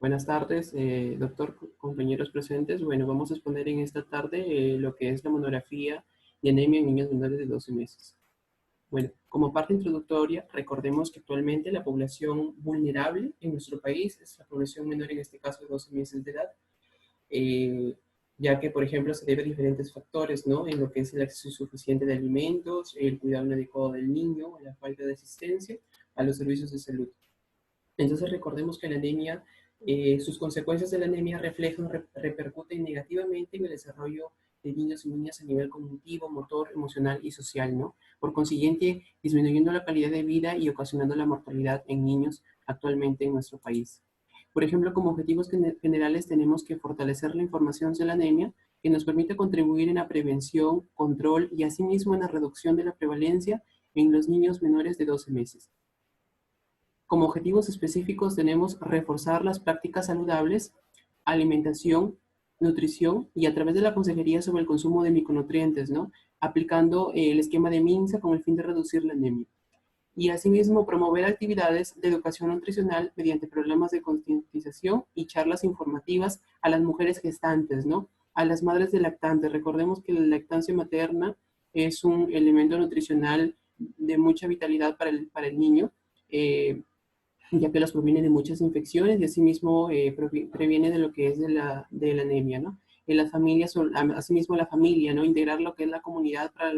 Buenas tardes, doctor, compañeros presentes. Bueno, vamos a exponer en esta tarde lo que es la monografía de anemia en niños menores de 12 meses. Bueno, como parte introductoria, recordemos que actualmente la población vulnerable en nuestro país es la población menor, en este caso de 12 meses de edad, eh, ya que, por ejemplo, se debe a diferentes factores, ¿no? En lo que es el acceso insuficiente de alimentos, el cuidado inadecuado del niño, la falta de asistencia a los servicios de salud. Entonces recordemos que la anemia, sus consecuencias de la anemia repercuten negativamente en el desarrollo de niños y niñas a nivel cognitivo, motor, emocional y social, ¿no? Por consiguiente, disminuyendo la calidad de vida y ocasionando la mortalidad en niños actualmente en nuestro país. Por ejemplo, como objetivos generales tenemos que fortalecer la información de la anemia, que nos permite contribuir en la prevención, control y asimismo en la reducción de la prevalencia en los niños menores de 12 meses. Como objetivos específicos tenemos reforzar las prácticas saludables, alimentación, nutrición y a través de la consejería sobre el consumo de micronutrientes, ¿no? Aplicando el esquema de MINSA con el fin de reducir la anemia. Y asimismo promover actividades de educación nutricional mediante programas de concientización y charlas informativas a las mujeres gestantes, ¿no? A las madres de lactantes. Recordemos que la lactancia materna es un elemento nutricional de mucha vitalidad para el niño. Ya que los proviene de muchas infecciones y asimismo previene de lo que es de la anemia, ¿no? En las familias, asimismo la familia, ¿no? Integrar lo que es la comunidad para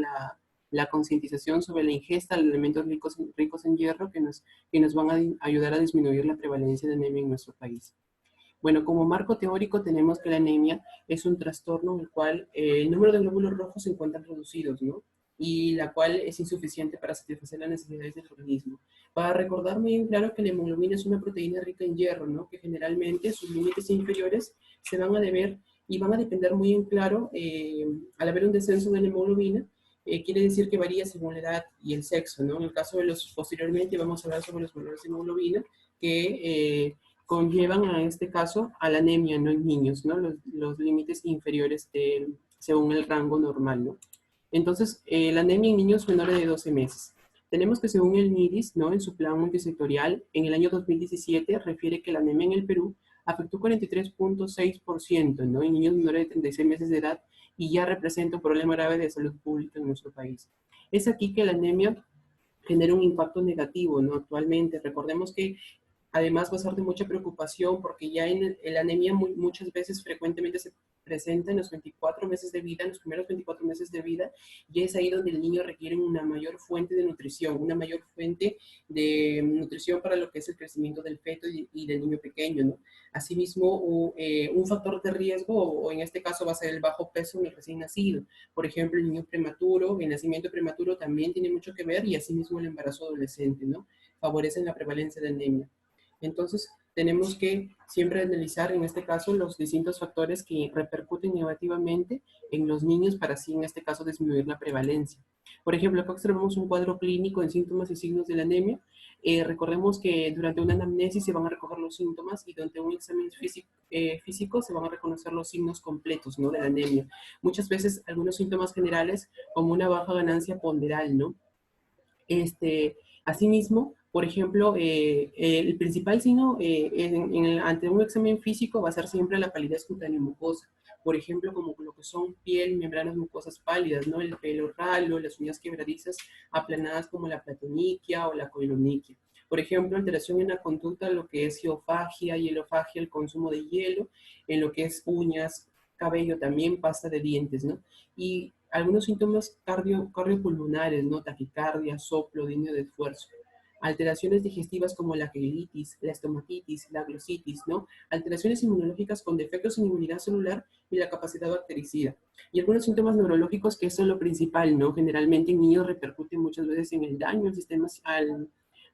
la concientización sobre la ingesta de alimentos ricos en hierro que nos van a ayudar a disminuir la prevalencia de anemia en nuestro país. Bueno, como marco teórico tenemos que la anemia es un trastorno en el cual el número de glóbulos rojos se encuentran reducidos, ¿no? Y la cual es insuficiente para satisfacer las necesidades del organismo. Para recordar muy bien claro que la hemoglobina es una proteína rica en hierro, ¿no? Que generalmente sus límites inferiores se van a deber y van a depender muy en claro, al haber un descenso de la hemoglobina, quiere decir que varía según la edad y el sexo, ¿no? En el caso de los, posteriormente vamos a hablar sobre los valores de hemoglobina que conllevan a este caso a la anemia, ¿no? En niños, ¿no? Los límites inferiores según el rango normal, ¿no? Entonces, la anemia en niños menores de 12 meses. Tenemos que según el NIDIS, ¿no? En su plan multisectorial, en el año 2017 refiere que la anemia en el Perú afectó 43.6%, ¿no? En niños menores de 36 meses de edad y ya representa un problema grave de salud pública en nuestro país. Es aquí que la anemia genera un impacto negativo, ¿no? Actualmente, recordemos que además va a ser de mucha preocupación porque ya en la anemia muchas veces frecuentemente se presenta en los 24 meses de vida, en los primeros 24 meses de vida, y es ahí donde el niño requiere una mayor fuente de nutrición, una mayor fuente de nutrición para lo que es el crecimiento del feto y del niño pequeño, ¿no? Asimismo, un factor de riesgo, o en este caso va a ser el bajo peso en el recién nacido. Por ejemplo, el niño prematuro, el nacimiento prematuro también tiene mucho que ver, y asimismo el embarazo adolescente, ¿no? Favorecen la prevalencia de anemia. Entonces, tenemos que siempre analizar, en este caso, los distintos factores que repercuten negativamente en los niños para así, en este caso, disminuir la prevalencia. Por ejemplo, acá observamos un cuadro clínico en síntomas y signos de la anemia. Recordemos que durante una anamnesis se van a recoger los síntomas y durante un examen físico se van a reconocer los signos completos, ¿no? De la anemia. Muchas veces algunos síntomas generales como una baja ganancia ponderal, ¿no? Asimismo, por ejemplo, el principal signo ante un examen físico va a ser siempre la palidez cutánea mucosa. Por ejemplo, como lo que son piel, membranas mucosas pálidas, ¿no? El pelo ralo, las uñas quebradizas aplanadas como la platoniquia o la coiloniquia. Por ejemplo, alteración en la conducta, lo que es geofagia, hielofagia, el consumo de hielo, en lo que es uñas, cabello también, pasta de dientes, ¿no? Y algunos síntomas cardiopulmonares, ¿no? Taquicardia, soplo, disnea de esfuerzo. Alteraciones digestivas como la gelitis, la estomatitis, la glositis, ¿no? Alteraciones inmunológicas con defectos en inmunidad celular y la capacidad bactericida. Y algunos síntomas neurológicos que eso es lo principal, ¿no? Generalmente en niños repercuten muchas veces en el daño al sistema,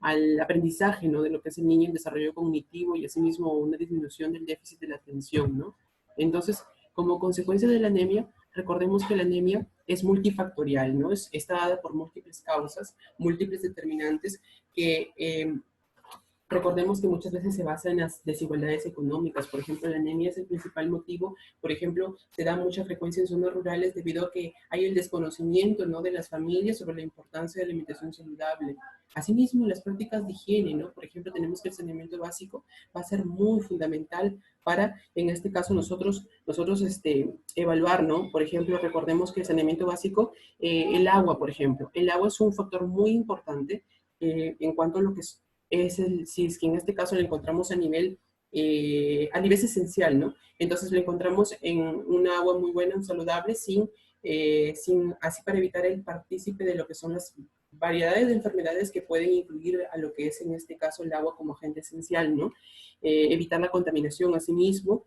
al aprendizaje, ¿no? De lo que es el niño en desarrollo cognitivo y asimismo una disminución del déficit de la atención, ¿no? Entonces, como consecuencia de la anemia, recordemos que la anemia es multifactorial, ¿no? Está dada por múltiples causas, múltiples determinantes que Recordemos que muchas veces se basa en las desigualdades económicas. Por ejemplo, la anemia es el principal motivo. Por ejemplo, se da mucha frecuencia en zonas rurales debido a que hay el desconocimiento, ¿no?, de las familias sobre la importancia de la alimentación saludable. Asimismo, las prácticas de higiene, ¿no? Por ejemplo, tenemos que el saneamiento básico va a ser muy fundamental para, en este caso, nosotros evaluar, ¿no? Por ejemplo, recordemos que el saneamiento básico, el agua, por ejemplo. El agua es un factor muy importante en cuanto a lo que si es que en este caso lo encontramos a nivel esencial, ¿no? Entonces lo encontramos en una agua muy buena, saludable, así para evitar el partícipe de lo que son las variedades de enfermedades que pueden incluir a lo que es en este caso el agua como agente esencial, ¿no? Evitar la contaminación asimismo.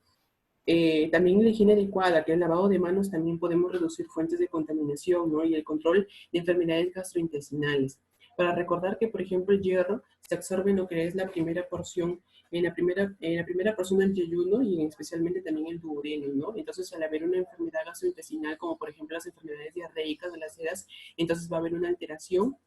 También la higiene adecuada, que es el lavado de manos, también podemos reducir fuentes de contaminación, ¿no? Y el control de enfermedades gastrointestinales. Para recordar que, por ejemplo, el hierro se absorbe en lo que es la primera porción, en la primera porción del yeyuno y especialmente también el duodeno, ¿no? Entonces, al haber una enfermedad gastrointestinal, como por ejemplo las enfermedades diarreicas de las eras, entonces va a haber una alteración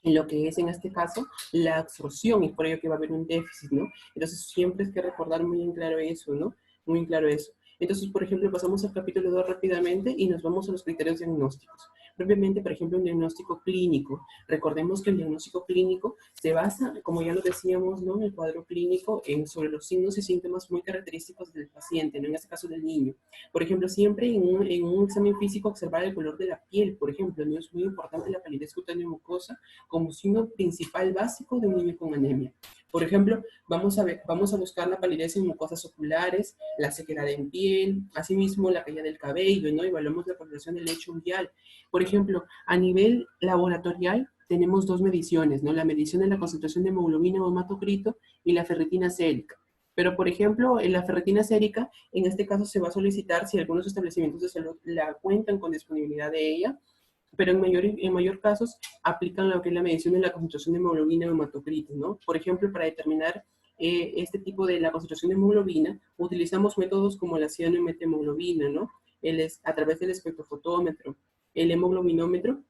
en lo que es en este caso la absorción y por ello que va a haber un déficit, ¿no? Entonces siempre es que recordar muy en claro eso, ¿no? Muy en claro eso. Entonces, por ejemplo, pasamos al capítulo 2 rápidamente y nos vamos a los criterios diagnósticos. Propiamente, por ejemplo, un diagnóstico clínico. Recordemos que el diagnóstico clínico se basa, como ya lo decíamos, ¿no?, en el cuadro clínico, sobre los signos y síntomas muy característicos del paciente, ¿no?, en este caso del niño. Por ejemplo, siempre en un examen físico observar el color de la piel, por ejemplo, ¿no? Es muy importante la palidez cutánea mucosa como signo principal básico de un niño con anemia. Por ejemplo, vamos a buscar la palidez en mucosas oculares, la sequedad en piel, asimismo la caída del cabello, ¿no? Evaluamos la coloración del lecho unguial. Por ejemplo, a nivel laboratorial tenemos dos mediciones, ¿no? La medición de la concentración de hemoglobina o hematocrito y la ferritina sérica. Pero, por ejemplo, en la ferritina sérica, en este caso se va a solicitar si algunos establecimientos de salud la cuentan con disponibilidad de ella, pero en mayor casos aplican lo que es la medición de la concentración de hemoglobina o hematocrito, ¿no? Por ejemplo, para determinar este tipo de la concentración de hemoglobina, utilizamos métodos como la cianomethemoglobina, ¿no? A través del espectrofotómetro, el hemoglobinómetro,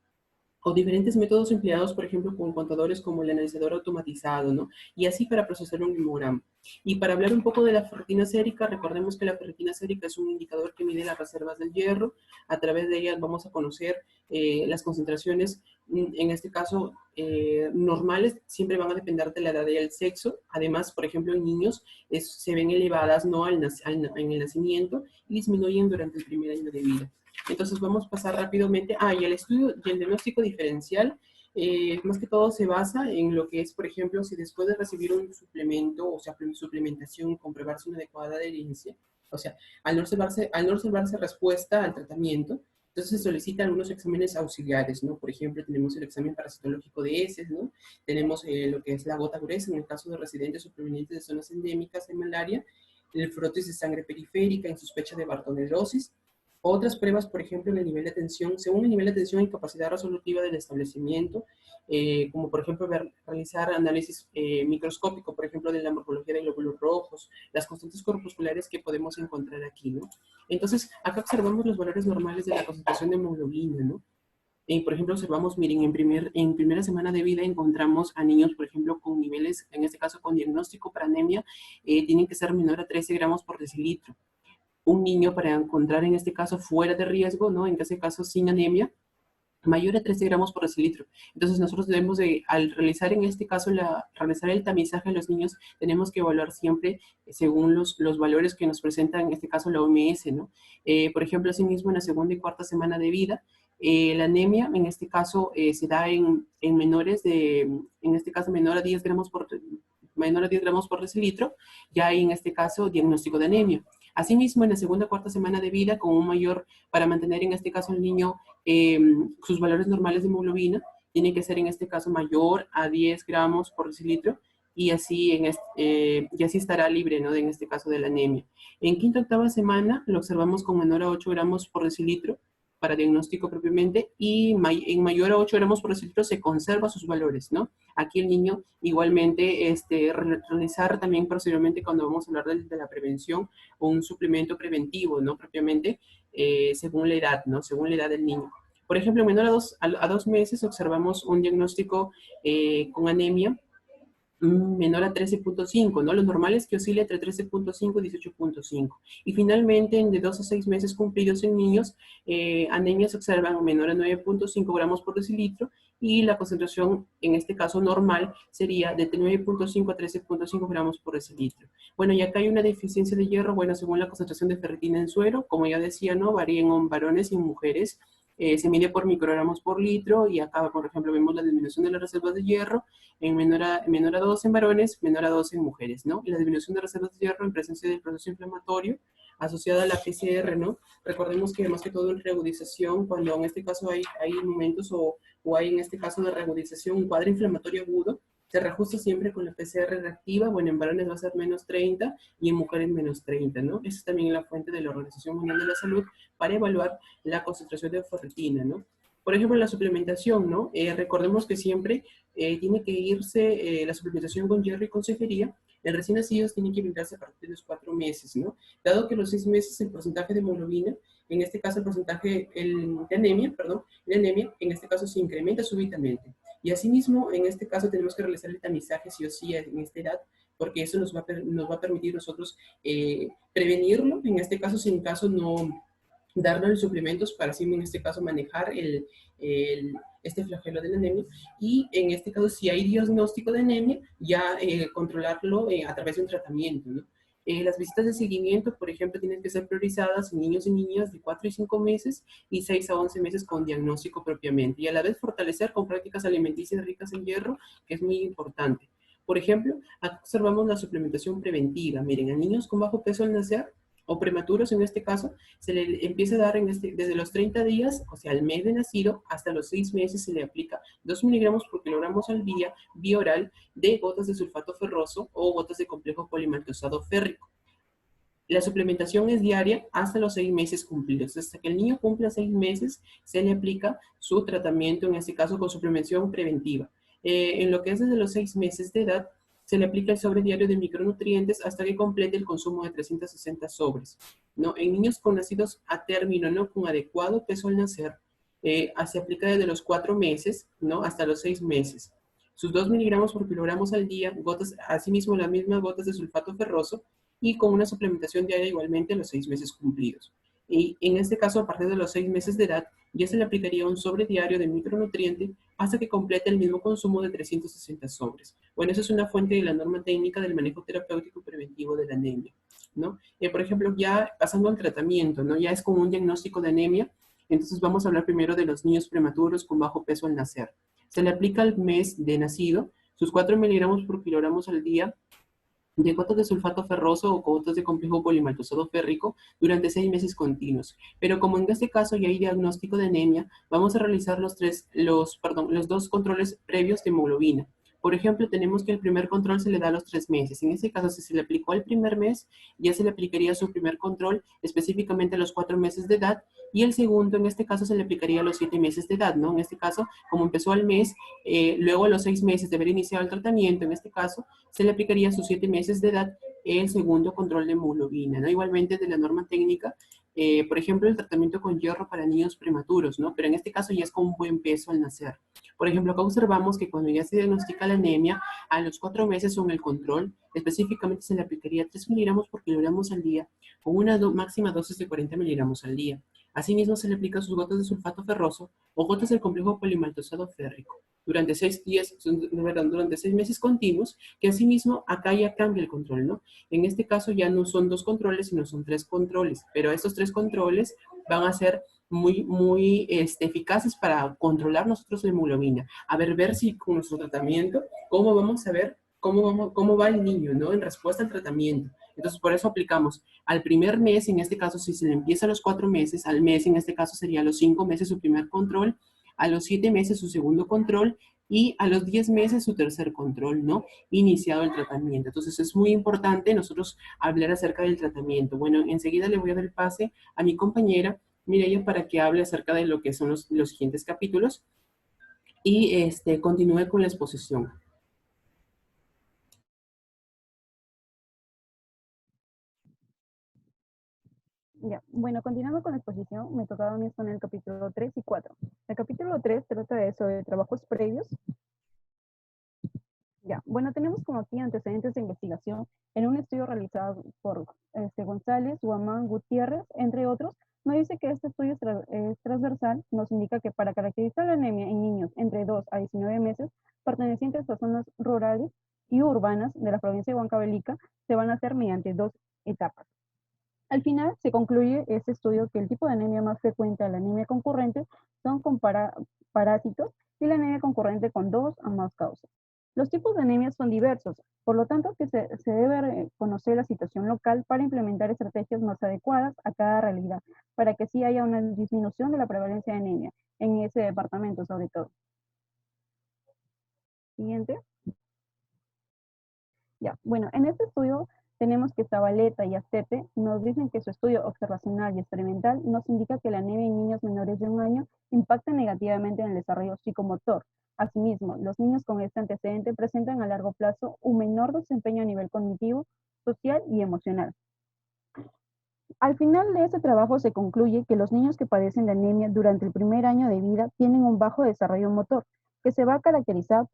o diferentes métodos empleados, por ejemplo, con contadores como el analizador automatizado, ¿no? Y así para procesar un hemograma. Y para hablar un poco de la ferritina sérica, recordemos que la ferritina sérica es un indicador que mide las reservas del hierro. A través de ella vamos a conocer las concentraciones, en este caso, normales, siempre van a depender de la edad y el sexo. Además, por ejemplo, en niños se ven elevadas, ¿no?, en el nacimiento y disminuyen durante el primer año de vida. Entonces vamos a pasar rápidamente. Y el estudio y el diagnóstico diferencial, más que todo se basa en lo que es, por ejemplo, si después de recibir un suplemento, o sea, suplementación, comprobarse una adecuada adherencia, o sea, al no observarse respuesta al tratamiento, entonces se solicitan algunos exámenes auxiliares, ¿no? Por ejemplo, tenemos el examen parasitológico de heces, ¿no? Tenemos lo que es la gota gruesa en el caso de residentes o provenientes de zonas endémicas de malaria, el frotis de sangre periférica en sospecha de bartonellosis. Otras pruebas, por ejemplo, en el nivel de atención, según el nivel de atención y capacidad resolutiva del establecimiento, como por ejemplo realizar análisis microscópico, por ejemplo, de la morfología de glóbulos rojos, las constantes corpusculares que podemos encontrar aquí, ¿no? Entonces, acá observamos los valores normales de la concentración de hemoglobina, ¿no? Por ejemplo, observamos, miren, en primera semana de vida encontramos a niños, por ejemplo, con niveles, en este caso con diagnóstico para anemia, tienen que ser menor a 13 gramos por decilitro. Un niño para encontrar en este caso fuera de riesgo, ¿no? En este caso sin anemia, mayor a 13 gramos por decilitro. Entonces nosotros debemos de, al realizar en este caso, realizar el tamizaje de los niños, tenemos que evaluar siempre según los valores que nos presenta en este caso la OMS, ¿no? Por ejemplo, asimismo en la segunda y cuarta semana de vida, la anemia en este caso se da en menores en este caso menor a 10 gramos por decilitro, ya hay en este caso diagnóstico de anemia. Asimismo, en la segunda o cuarta semana de vida, con un mayor, para mantener en este caso el niño sus valores normales de hemoglobina, tiene que ser en este caso mayor a 10 gramos por decilitro, y así, y así estará libre, ¿no?, en este caso de la anemia. En quinta o octava semana lo observamos con menor a 8 gramos por decilitro para diagnóstico propiamente, y en mayor a 8 gramos por decilitro se conserva sus valores, ¿no? Aquí el niño igualmente realizar también posteriormente, cuando vamos a hablar de la prevención, un suplemento preventivo, ¿no? Propiamente, según la edad, ¿no? Según la edad del niño. Por ejemplo, en menor a 2 meses observamos un diagnóstico con anemia menor a 13.5, ¿no? Lo normal es que oscile entre 13.5 y 18.5. Y finalmente, en de 2 a 6 meses cumplidos en niños, anemias se observan menor a 9.5 gramos por decilitro y la concentración, en este caso normal, sería de 9.5 a 13.5 gramos por decilitro. Bueno, y acá hay una deficiencia de hierro, bueno, según la concentración de ferritina en suero, como ya decía, ¿no? Varía en varones y en mujeres. Se mide por microgramos por litro y acá, por ejemplo, vemos la disminución de las reservas de hierro en menor a 2 en varones, menor a 2 en mujeres, ¿no? Y la disminución de reservas de hierro en presencia del proceso inflamatorio asociada a la PCR, ¿no? Recordemos que más que todo en reagudización, cuando en este caso hay momentos o hay en este caso de reagudización, un cuadro inflamatorio agudo, se reajusta siempre con la PCR reactiva, bueno, en varones va a ser menos 30 y en mujeres menos 30, ¿no? Esa es también la fuente de la Organización Mundial de la Salud para evaluar la concentración de ferritina, ¿no? Por ejemplo, la suplementación, ¿no? Recordemos que siempre tiene que irse la suplementación con hierro y consejería. En recién nacidos tiene que brindarse a partir de los 4 meses, ¿no? Dado que los 6 meses el porcentaje de hemoglobina, en este caso el porcentaje de anemia, perdón, de anemia, en este caso se incrementa súbitamente. Y asimismo, en este caso tenemos que realizar el tamizaje sí o sí en esta edad, porque eso nos va a permitir nosotros prevenirlo, en este caso, si en caso no darle suplementos para así en este caso manejar este flagelo de la anemia y en este caso si hay diagnóstico de anemia ya controlarlo a través de un tratamiento, ¿no? Las visitas de seguimiento, por ejemplo, tienen que ser priorizadas en niños y niñas de 4 y 5 meses y 6 a 11 meses con diagnóstico propiamente. Y a la vez fortalecer con prácticas alimenticias ricas en hierro, que es muy importante. Por ejemplo, observamos la suplementación preventiva. Miren, a niños con bajo peso al nacer o prematuros en este caso, se le empieza a dar desde los 30 días, o sea, al mes de nacido, hasta los 6 meses se le aplica 2 miligramos por kilogramos al día, vía oral, de gotas de sulfato ferroso o gotas de complejo polimaltosado férrico. La suplementación es diaria hasta los 6 meses cumplidos. Hasta que el niño cumpla 6 meses, se le aplica su tratamiento, en este caso con suplementación preventiva. En lo que es desde los 6 meses de edad, se le aplica el sobre diario de micronutrientes hasta que complete el consumo de 360 sobres, ¿no? En niños con nacidos a término, ¿no? Con adecuado peso al nacer, se aplica desde los 4 meses, ¿no? Hasta los 6 meses. Sus 2 miligramos por kilogramos al día, gotas, asimismo las mismas gotas de sulfato ferroso, y con una suplementación diaria igualmente a los 6 meses cumplidos. Y en este caso, a partir de los 6 meses de edad, ya se le aplicaría un sobre diario de micronutriente hasta que complete el mismo consumo de 360 sobres. Bueno, esa es una fuente de la norma técnica del manejo terapéutico preventivo de la anemia, ¿no? Por ejemplo, ya pasando al tratamiento, ¿no? Ya es como un diagnóstico de anemia, entonces vamos a hablar primero de los niños prematuros con bajo peso al nacer. Se le aplica al mes de nacido sus 4 miligramos por kilogramos al día de gotas de sulfato ferroso o gotas de complejo polimaltosado férrico durante 6 meses continuos. Pero como en este caso ya hay diagnóstico de anemia, vamos a realizar los dos controles previos de hemoglobina. Por ejemplo, tenemos que el primer control se le da a los 3 meses. En este caso, si se le aplicó el primer mes, ya se le aplicaría su primer control específicamente a los 4 meses de edad y el segundo, en este caso, se le aplicaría a los 7 meses de edad, ¿no? En este caso, como empezó al mes, luego a los 6 meses de haber iniciado el tratamiento, en este caso, se le aplicaría a sus 7 meses de edad el segundo control de hemoglobina, ¿no? Igualmente de la norma técnica, por ejemplo, el tratamiento con hierro para niños prematuros, ¿no? Pero en este caso ya es con un buen peso al nacer. Por ejemplo, acá observamos que cuando ya se diagnostica la anemia, a los 4 meses son el control, específicamente se le aplicaría 3 miligramos por kilogramos al día, con una máxima dosis de 40 miligramos al día. Asimismo, se le aplica sus gotas de sulfato ferroso o gotas del complejo polimaltosado férrico durante 6 meses continuos, que asimismo acá ya cambia el control, ¿no? En este caso ya no son 2 controles, sino son 3 controles, pero estos 3 controles van a ser muy eficaces para controlar nosotros la hemoglobina. A ver si con nuestro tratamiento, cómo vamos a ver cómo va el niño, ¿no? En respuesta al tratamiento. Entonces, por eso aplicamos al primer mes, en este caso, si se le empieza a los 4 meses, al mes, en este caso sería a los 5 meses su primer control, a los 7 meses su segundo control y a los 10 meses su tercer control, ¿no? Iniciado el tratamiento. Entonces es muy importante nosotros hablar acerca del tratamiento. Bueno, enseguida le voy a dar el pase a mi compañera Mireya para que hable acerca de lo que son los siguientes capítulos y continúe con la exposición. Ya, bueno, continuando con la exposición, me tocaba a mí exponer el capítulo 3 y 4. El capítulo 3 trata sobre trabajos previos Ya, bueno, tenemos como aquí antecedentes de investigación en un estudio realizado por González, Guamán, Gutiérrez, entre otros. Nos dice que este estudio es transversal, nos indica que para caracterizar la anemia en niños entre 2 a 19 meses pertenecientes a zonas rurales y urbanas de la provincia de Huancavelica se van a hacer mediante dos etapas. Al final se concluye este estudio que el tipo de anemia más frecuente a la anemia concurrente son con parásitos y la anemia concurrente con dos o más causas. Los tipos de anemia son diversos, por lo tanto que se debe conocer la situación local para implementar estrategias más adecuadas a cada realidad, para que sí haya una disminución de la prevalencia de anemia en ese departamento sobre todo. Siguiente. Ya, bueno, en este estudio tenemos que Zabaleta y Astete nos dicen que su estudio observacional y experimental nos indica que la anemia en niños menores de 1 año impacta negativamente en el desarrollo psicomotor. Asimismo, los niños con este antecedente presentan a largo plazo un menor desempeño a nivel cognitivo, social y emocional. Al final de este trabajo se concluye que los niños que padecen de anemia durante el primer año de vida tienen un bajo desarrollo motor, que se va a caracterizar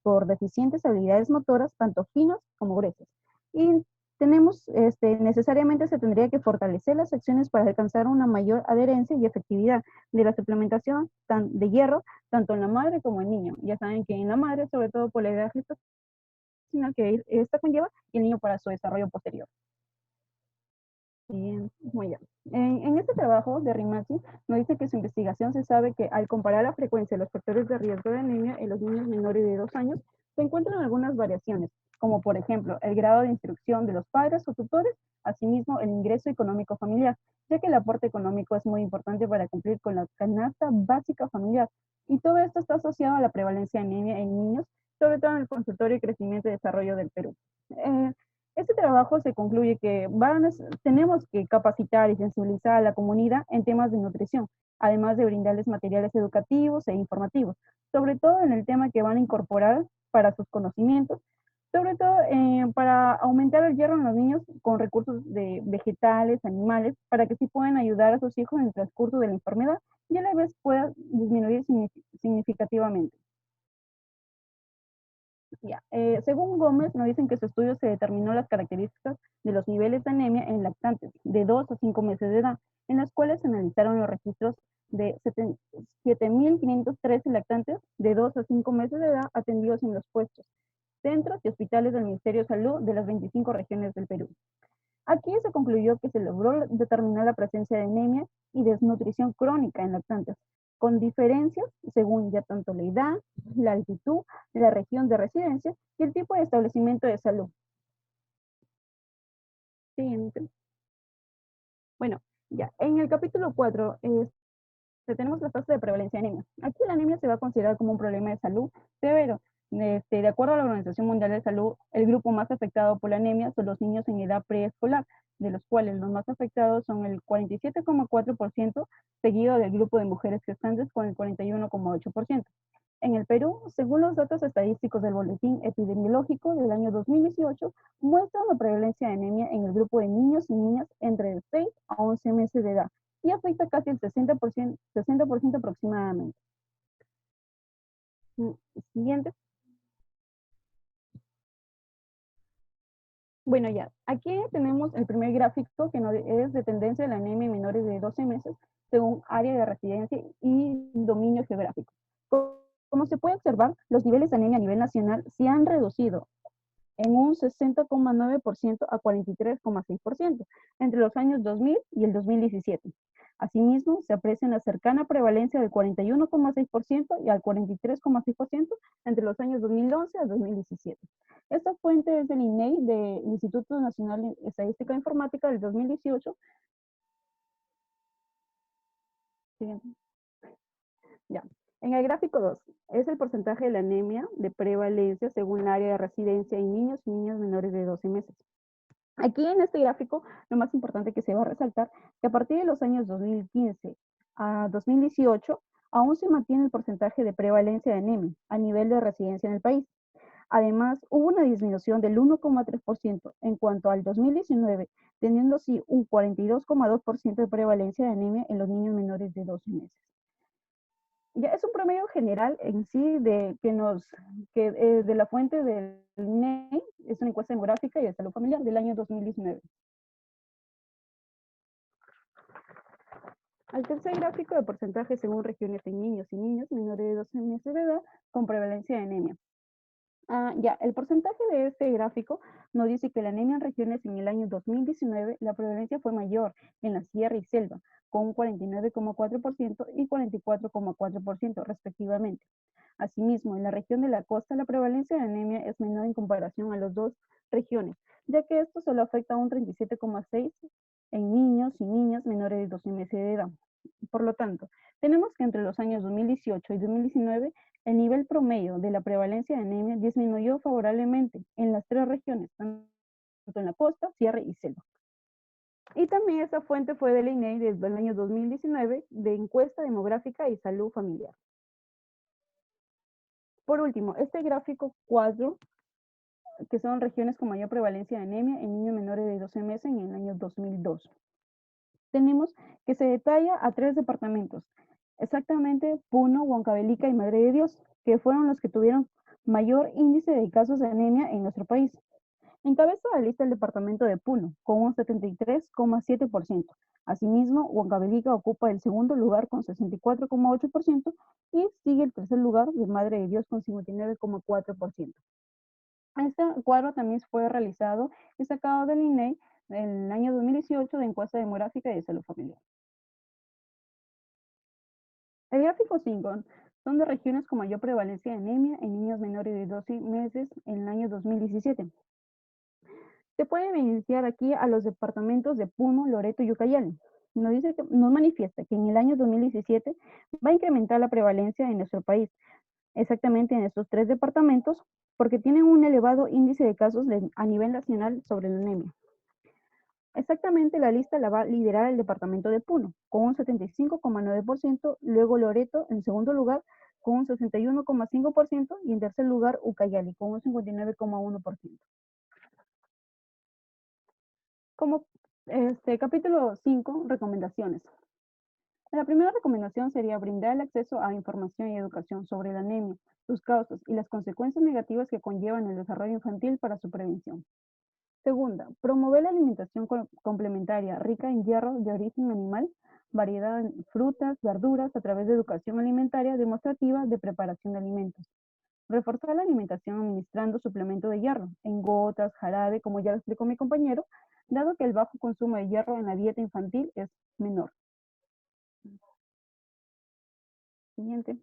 por deficientes habilidades motoras, tanto finas como gruesas. Y necesariamente se tendría que fortalecer las acciones para alcanzar una mayor adherencia y efectividad de la suplementación de hierro, tanto en la madre como en el niño. Ya saben que en la madre, sobre todo por la edad gestacional que esta conlleva, y el niño para su desarrollo posterior. Muy bien. En este trabajo de Rimasi nos dice que su investigación se sabe que al comparar la frecuencia de los factores de riesgo de anemia en los niños menores de 2 años, se encuentran algunas variaciones, como por ejemplo el grado de instrucción de los padres o tutores, asimismo el ingreso económico familiar, ya que el aporte económico es muy importante para cumplir con la canasta básica familiar. Y todo esto está asociado a la prevalencia de anemia en niños, sobre todo en el consultorio de crecimiento y desarrollo del Perú. Este trabajo se concluye que tenemos que capacitar y sensibilizar a la comunidad en temas de nutrición, además de brindarles materiales educativos e informativos, sobre todo en el tema que van a incorporar para sus conocimientos, sobre todo para aumentar el hierro en los niños con recursos de vegetales, animales, para que sí puedan ayudar a sus hijos en el transcurso de la enfermedad y a la vez pueda disminuir significativamente. Ya. Según Gómez, nos dicen que su estudio se determinó las características de los niveles de anemia en lactantes de 2 a 5 meses de edad, en las cuales se analizaron los registros de 7.513 lactantes de 2 a 5 meses de edad atendidos en los puestos, centros y hospitales del Ministerio de Salud de las 25 regiones del Perú. Aquí se concluyó que se logró determinar la presencia de anemia y desnutrición crónica en lactantes, con diferencias según ya tanto la edad, la altitud, la región de residencia y el tipo de establecimiento de salud. Siguiente. Bueno, ya, en el capítulo 4 tenemos la fase de prevalencia de anemia. Aquí la anemia se va a considerar como un problema de salud severo. De acuerdo a la Organización Mundial de Salud, el grupo más afectado por la anemia son los niños en edad preescolar, de los cuales los más afectados son el 47,4%, seguido del grupo de mujeres gestantes con el 41,8%. En el Perú, según los datos estadísticos del Boletín Epidemiológico del año 2018, muestra una prevalencia de anemia en el grupo de niños y niñas entre 6 a 11 meses de edad y afecta casi el 60% aproximadamente. Siguiente. Bueno, ya, aquí tenemos el primer gráfico que es de tendencia de la anemia en menores de 12 meses según área de residencia y dominio geográfico. Como se puede observar, los niveles de anemia a nivel nacional se han reducido en un 60,9% a 43,6% entre los años 2000 y el 2017. Asimismo, se aprecia una cercana prevalencia del 41,6% y al 43,6% entre los años 2011 al 2017. Esta fuente es del INEI, del Instituto Nacional de Estadística e Informática del 2018. Ya. En el gráfico 2 es el porcentaje de la anemia de prevalencia según el área de residencia en niños y niñas menores de 12 meses. Aquí en este gráfico, lo más importante que se va a resaltar, que a partir de los años 2015 a 2018, aún se mantiene el porcentaje de prevalencia de anemia a nivel de residencia en el país. Además, hubo una disminución del 1,3% en cuanto al 2019, teniendo así un 42,2% de prevalencia de anemia en los niños menores de 12 meses. Ya es un promedio general en sí de la fuente del INEI, es una encuesta demográfica y de salud familiar del año 2019. Al tercer gráfico de porcentaje según regiones en niños y niñas menores de 12 meses de edad con prevalencia de anemia. Ya, el porcentaje de este gráfico nos dice que la anemia en regiones en el año 2019, la prevalencia fue mayor en la sierra y selva, con un 49,4% y 44,4% respectivamente. Asimismo, en la región de la costa, la prevalencia de anemia es menor en comparación a las dos regiones, ya que esto solo afecta a un 37,6% en niños y niñas menores de 12 meses de edad. Por lo tanto, tenemos que entre los años 2018 y 2019, el nivel promedio de la prevalencia de anemia disminuyó favorablemente en las tres regiones, tanto en la costa, sierra y selva. Y también esa fuente fue del INEI desde el año 2019 de encuesta demográfica y salud familiar. Por último, este gráfico 4, que son regiones con mayor prevalencia de anemia en niños menores de 12 meses en el año 2002. Tenemos que se detalla a tres departamentos, exactamente Puno, Huancavelica y Madre de Dios, que fueron los que tuvieron mayor índice de casos de anemia en nuestro país. Encabeza la lista el departamento de Puno, con un 73,7%. Asimismo, Huancavelica ocupa el segundo lugar con 64,8% y sigue el tercer lugar de Madre de Dios con 59,4%. Este cuadro también fue realizado y sacado del INEI en el año 2018 de encuesta demográfica y de salud familiar. El gráfico 5 son de regiones con mayor prevalencia de anemia en niños menores de 12 meses en el año 2017. Se puede evidenciar aquí a los departamentos de Puno, Loreto y Ucayali. Nos manifiesta que en el año 2017 va a incrementar la prevalencia en nuestro país, exactamente en estos tres departamentos, porque tienen un elevado índice de casos a nivel nacional sobre la anemia. Exactamente la lista la va a liderar el departamento de Puno, con un 75,9%, luego Loreto en segundo lugar, con un 61,5%, y en tercer lugar Ucayali, con un 59,1%. Como capítulo 5, recomendaciones. La primera recomendación sería brindar el acceso a información y educación sobre la anemia, sus causas y las consecuencias negativas que conllevan el desarrollo infantil para su prevención. Segunda, promover la alimentación complementaria rica en hierro de origen animal, variedad en frutas, verduras, a través de educación alimentaria demostrativa de preparación de alimentos. Reforzar la alimentación administrando suplemento de hierro, en gotas, jarabe, como ya lo explicó mi compañero, dado que el bajo consumo de hierro en la dieta infantil es menor. Siguiente.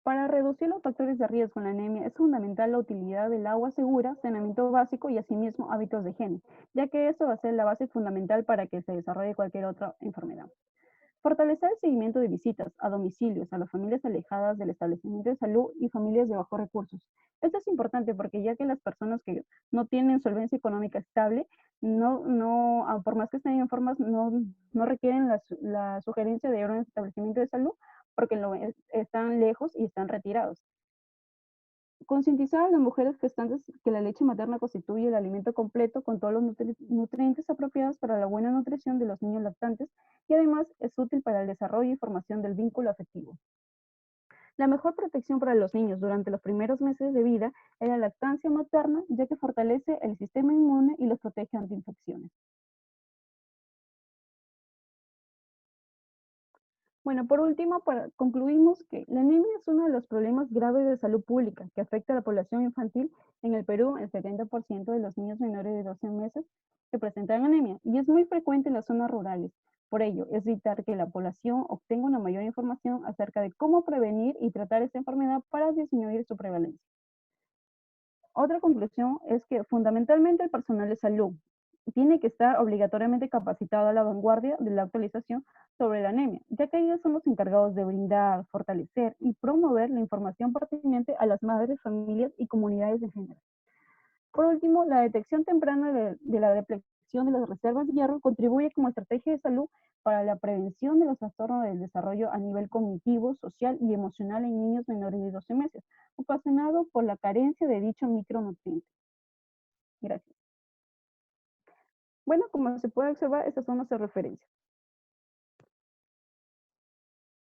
Para reducir los factores de riesgo en la anemia es fundamental la utilidad del agua segura, saneamiento básico y asimismo hábitos de higiene, ya que eso va a ser la base fundamental para que se desarrolle cualquier otra enfermedad. Fortalecer el seguimiento de visitas a domicilios a las familias alejadas del establecimiento de salud y familias de bajos recursos. Esto es importante porque ya que las personas que no tienen solvencia económica estable, por más que estén enfermas, no requieren la sugerencia de ir a un establecimiento de salud porque están lejos y están retirados. Concientizar a las mujeres gestantes que la leche materna constituye el alimento completo con todos los nutrientes apropiados para la buena nutrición de los niños lactantes y además es útil para el desarrollo y formación del vínculo afectivo. La mejor protección para los niños durante los primeros meses de vida es la lactancia materna, ya que fortalece el sistema inmune y los protege ante infecciones. Bueno, por último, concluimos que la anemia es uno de los problemas graves de salud pública que afecta a la población infantil. En el Perú, el 70% de los niños menores de 12 meses que presentan anemia y es muy frecuente en las zonas rurales. Por ello, es vital que la población obtenga una mayor información acerca de cómo prevenir y tratar esta enfermedad para disminuir su prevalencia. Otra conclusión es que fundamentalmente el personal de salud tiene que estar obligatoriamente capacitado a la vanguardia de la actualización sobre la anemia, ya que ellos son los encargados de brindar, fortalecer y promover la información pertinente a las madres, familias y comunidades en general. Por último, la detección temprana de la depleción de las reservas de hierro contribuye como estrategia de salud para la prevención de los trastornos del desarrollo a nivel cognitivo, social y emocional en niños menores de 12 meses, ocasionado por la carencia de dicho micronutriente. Gracias. Bueno, como se puede observar, estas son nuestras referencias.